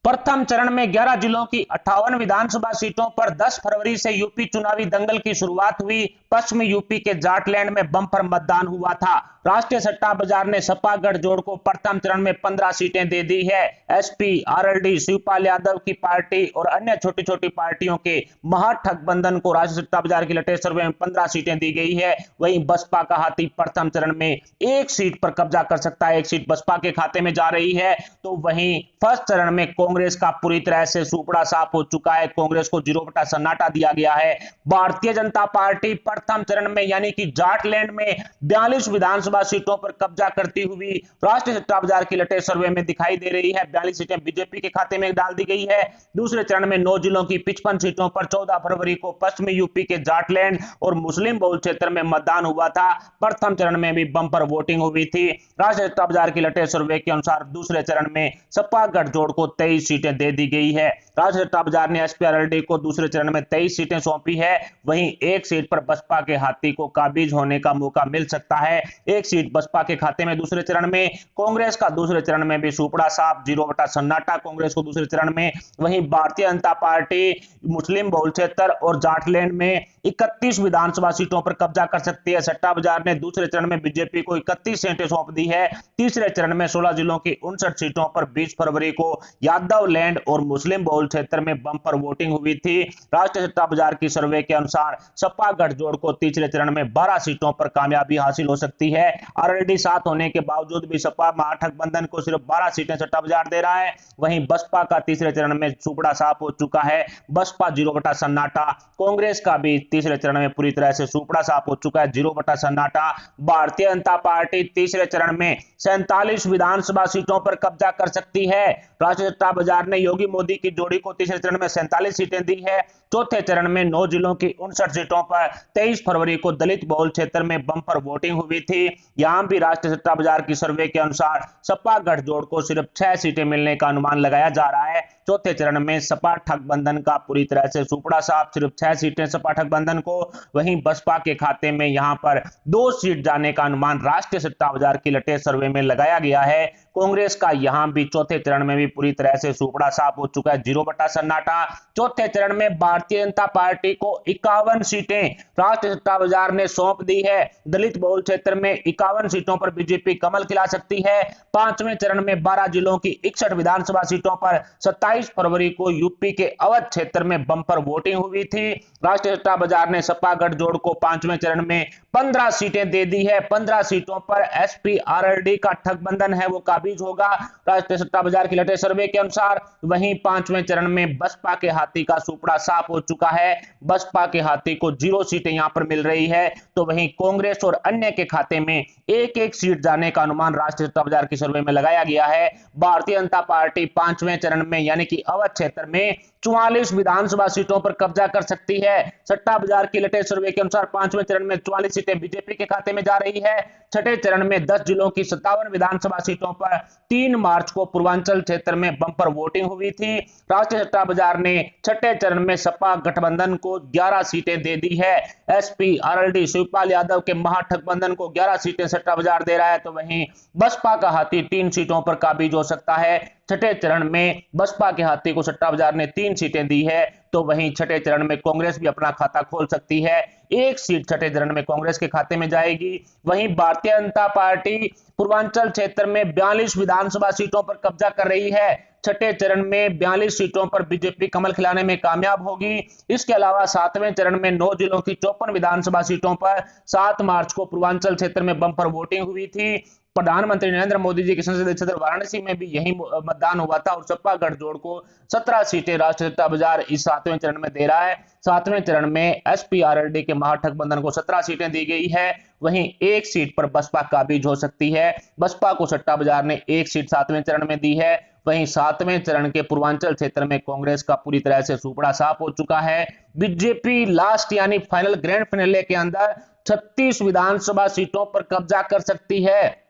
प्रथम चरण में 11 जिलों की 58 विधानसभा सीटों पर 10 फरवरी से यूपी चुनावी दंगल की शुरुआत हुई। पश्चिमी यूपी के जाटलैंड में बम्पर मतदान हुआ था। राष्ट्रीय सट्टा बाजार ने सपा गठजोड़ को प्रथम चरण में 15 सीटें दे दी है। एसपी, आरएलडी, शिवपाल यादव की पार्टी और अन्य छोटी छोटी पार्टियों के महागठबंधन को राष्ट्रीय सट्टा बाजार की लेटेस्ट सर्वे में 15 सीटें दी गई है। वहीं बसपा का हाथी प्रथम चरण में एक सीट पर कब्जा कर सकता है। एक सीट बसपा के खाते में जा रही है। तो वहीं फर्स्ट चरण में कांग्रेस का पूरी तरह से सुपड़ा साफ हो चुका है। कांग्रेस को 0 सन्नाटा दिया गया है। भारतीय जनता पार्टी प्रथम चरण में यानी कि जाटलैंड में 42 विधानसभा सीटों पर कब्जा करती हुई राष्ट्रीय सट्टा बाजार की लेटेस्ट सर्वे में दिखाई दे रही है। 42 सीटें बीजेपी के खाते में डाल दी गई है। दूसरे चरण में 9 जिलों की 55 सीटों पर 14 फरवरी को पश्चिमी यूपी के जाटलैंड और मुस्लिम बहुल क्षेत्र में मतदान हुआ था। प्रथम चरण में भी बंपर वोटिंग हुई थी। राष्ट्रीय सट्टा बाजार की लेटेस्ट सर्वे के अनुसार दूसरे चरण में सपा गठजोड़ को 23 सीटें दे दी गई है। राष्ट्रीय सट्टा बाजार ने एसपीआरएलडी को दूसरे चरण में 23 सीटें सौंपी है। वहीं एक सीट पर बसपा के हाथी को काबिज होने का मौका मिल सकता है। एक सीट बसपा के खाते में दूसरे चरण में। कांग्रेस का दूसरे चरण में भी सुपड़ा साफ, 0 सन्नाटा कांग्रेस को दूसरे चरण में। वहीं भारतीय जनता पार्टी मुस्लिम बहुल क्षेत्र और जाटलैंड में 31 विधानसभा सीटों पर कब्जा कर सकती है। सट्टा बाजार ने दूसरे चरण में बीजेपी को 31 सीटें सौंप दी है। तीसरे चरण में 16 जिलों की 59 सीटों पर 20 फरवरी को यादव लैंड और मुस्लिम बहुल क्षेत्र में बंपर वोटिंग हुई थी। राष्ट्रीय सट्टा बाजार की सर्वे के अनुसार सपा गठजोड़ को तीसरे चरण में 12 सीटों पर कामयाबी हासिल हो सकती है। आरएलडी 7 होने के बावजूद भी सपा महागठबंधन को सिर्फ 12 सीटें सट्टा बाजार दे रहा है। वहीं बसपा का तीसरे चरण में सुपड़ा साफ हो चुका है। बसपा 0 सन्नाटा। कांग्रेस का भी तीसरे चरण में पूरी तरह से सुपड़ा साफ हो चुका है, 0 सन्नाटा। भारतीय जनता पार्टी तीसरे चरण में 47 विधानसभा सीटों पर कब्जा कर सकती है। राष्ट्रीय सट्टा बाजार ने योगी मोदी की जोड़ी को तीसरे चरण में 47 सीटें दी है। चौथे चरण में 9 जिलों की 59 सीटों पर 23 फरवरी को दलित बहुल क्षेत्र में बंपर वोटिंग हुई थी। यहां भी राष्ट्रीय सट्टा बाजार की सर्वे के अनुसार सपा गठजोड़ को सिर्फ 6 सीटें मिलने का अनुमान लगाया जा रहा है। चौथे चरण में सपा ठगबंधन का पूरी तरह से सुपड़ा साफ, सिर्फ 6 सीटें सपा ठगबंधन को। वहीं बसपा के खाते में यहां पर 2 सीट जाने का अनुमान राष्ट्रीय सट्टा बाजार की लेटेस्ट सर्वे में लगाया गया है। कांग्रेस का यहां भी चौथे चरण में भी पूरी तरह से सुपड़ा साफ हो चुका है, 0 सन्नाटा। चौथे चरण में भारतीय जनता पार्टी को 51 सीटें राष्ट्रीय सट्टा बाजार ने सौंप दी है। दलित बहुल क्षेत्र में 51 सीटों पर बीजेपी कमल खिला सकती है। पांचवें चरण में 12 जिलों की 61 विधानसभा सीटों पर 27 फरवरी को यूपी के अवध क्षेत्र में बंपर वोटिंग हुई थी। राष्ट्रीय सट्टा बाजार ने सपा गठजोड़ को पांचवें चरण में 15 सीटें दे दी है। 15 सीटों पर एसपी, आरएलडी का ठगबंधन है वो काबिज होगा राष्ट्रीय सट्टा बाजार की लेटेस्ट सर्वे के अनुसार। वहीं पांचवें चरण में बसपा के हाथी का सुपड़ा साफ हो चुका है। बसपा के हाथी को 0 सीटें यहां पर मिल रही है। तो वहीं कांग्रेस और अन्य के खाते में एक एक सीट जाने का अनुमान राष्ट्रीय सट्टा बाजार की सर्वे में लगाया गया है। भारतीय जनता पार्टी पांचवें चरण में यानी कि अवध क्षेत्र में 44 विधानसभा सीटों पर कब्जा कर सकती है। सट्टा बाजार की लेटेस्ट सर्वे के अनुसार पांचवें चरण में 44 सीटें बीजेपी के खाते में जा रही है। छठे चरण में 10 जिलों की 57 विधानसभा सीटों पर 3 मार्च को पूर्वांचल क्षेत्र में बंपर वोटिंग हुई थी। राष्ट्रीय सट्टा बाजार ने छठे चरण में सपा गठबंधन को 11 सीटें दे दी है। एसपी, आरएलडी, शिवपाल यादव के महागठबंधन को 11 सीटें सट्टा बाजार दे रहा है। तो वहीं बसपा का हाथी 3 सीटों पर काबिज हो सकता है। छठे चरण में बसपा के हाथी को सट्टा बाजार ने 3 सीटें दी है। तो वहीं छठे चरण में कांग्रेस भी अपना खाता खोल सकती है। एक सीट छठे चरण में कांग्रेस के खाते में जाएगी। वहीं भारतीय जनता पार्टी पूर्वांचल क्षेत्र में 42 विधानसभा सीटों पर कब्जा कर रही है। छठे चरण में 42 सीटों पर बीजेपी कमल खिलाने में कामयाब होगी। इसके अलावा सातवें चरण में 9 जिलों की 54 विधानसभा सीटों पर 7 मार्च को पूर्वांचल क्षेत्र में बंपर वोटिंग हुई थी। प्रधानमंत्री नरेंद्र मोदी जी के संसदीय क्षेत्र वाराणसी में भी यही मतदान हुआ था और सपा गठजोड़ को 17 सीटें राष्ट्रीय सट्टा बाजार इस 7वें चरण में दे रहा है। 7वें चरण में एसपी, आरएलडी के महागठबंधन को 17 सीटें दी गई है। वहीं एक सीट पर बसपा काबिज हो सकती है। बसपा को सट्टा बाजार ने एक सीट 7वें चरण में दी है। वहीं 7वें चरण के पूर्वांचल क्षेत्र में कांग्रेस का पूरी तरह से सुपड़ा साफ हो चुका है। बीजेपी लास्ट यानी फाइनल ग्रैंड फाइनल के अंदर 36 विधानसभा सीटों पर कब्जा कर सकती है।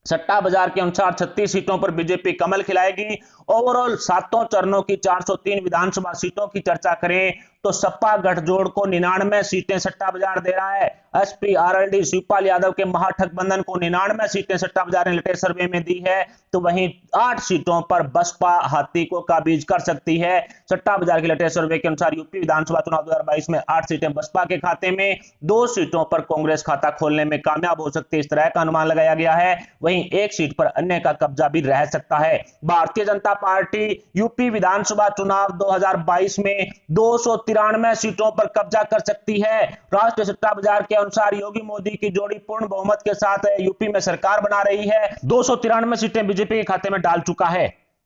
सट्टा बाजार के अनुसार 36 सीटों पर बीजेपी कमल खिलाएगी। ओवरऑल 7 चरणों की 403 विधानसभा सीटों की चर्चा करें तो सपा गठजोड़ को 99 सीटें सट्टा बाजार दे रहा है। एसपी आरएलडी शिवपाल यादव के महागठबंधन को 99 सीटें सट्टा बाजार ने लेटेस्ट सर्वे में दी है, तो वहीं 8 सीटों पर बसपा हाथी को काबीज कर सकती है। सट्टा बाजार के लेटेस्ट सर्वे के अनुसार यूपी विधानसभा चुनाव 2022 में 8 सीटें बसपा के खाते में, 2 सीटों पर कांग्रेस खाता खोलने में कामयाब हो सकती है, इस तरह का अनुमान लगाया गया है। वहीं एक सीट पर अन्य का कब्जा भी रह सकता है। भारतीय जनता पार्टी यूपी विधानसभा चुनाव 2022 में 293 सीटों पर कब्जा कर सकती है। राष्ट्रीय सट्टा बाजार के अनुसार योगी मोदी की जोड़ी पूर्ण बहुमत के साथ यूपी में सरकार बना रही है। 293 सीटें बीजेपी के खाते में डाल चुका है।